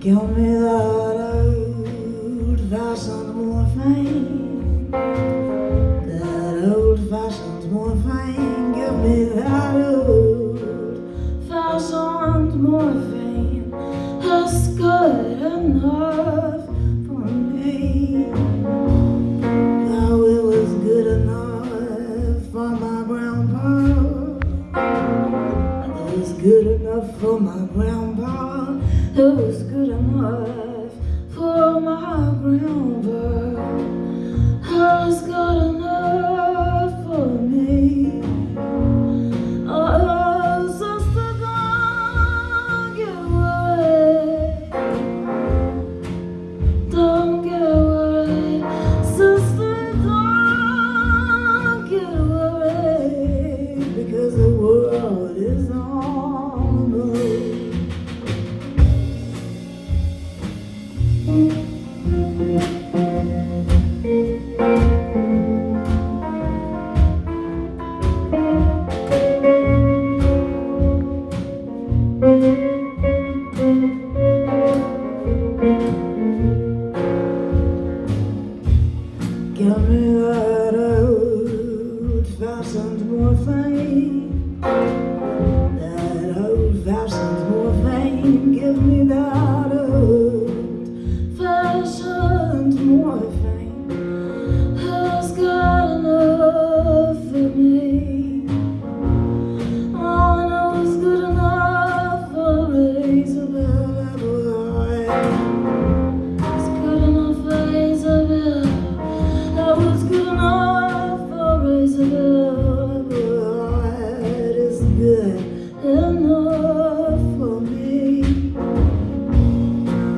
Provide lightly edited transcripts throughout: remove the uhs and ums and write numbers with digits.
Give me that old-fashioned morphine. That old-fashioned morphine. Give me that old-fashioned morphine. It's good enough for me. Oh, it was good enough for my grandpa. It was good enough for my grandpa. It was good enough for my grandpa. It was good enough for me. Oh, sister, don't get worried. Don't get worried. Sister, don't get worried. Because the world is on the move. Give me that old-fashioned morphine. That old-fashioned morphine. Give me that old-fashioned morphine. It's good enough for me. Oh, and it was good enough for Isabel. It's good enough for Isabel. That was good enough for Isabel. It is good enough for me.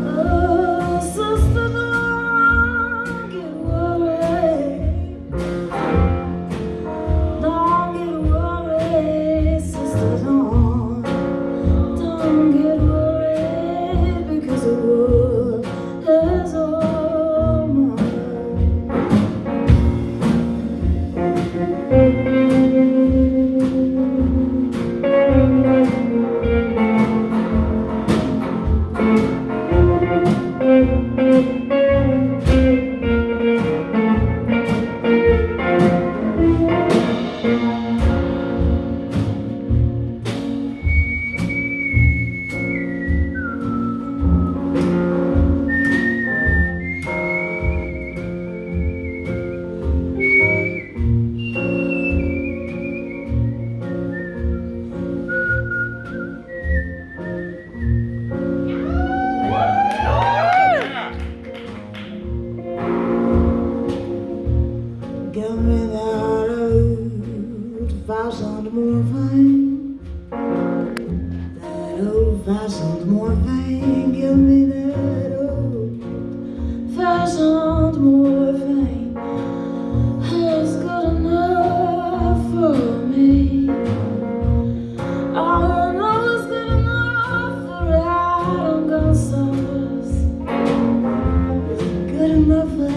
Oh, sister, don't get worried. Don't get worried, sister, don't get worried, because the world is all mine. Give me that old-fashioned morphine. That old-fashioned morphine. Give me that old-fashioned morphine. It's good enough for me. Oh, no, it's good enough for Adam Gonzalez. It's good enough for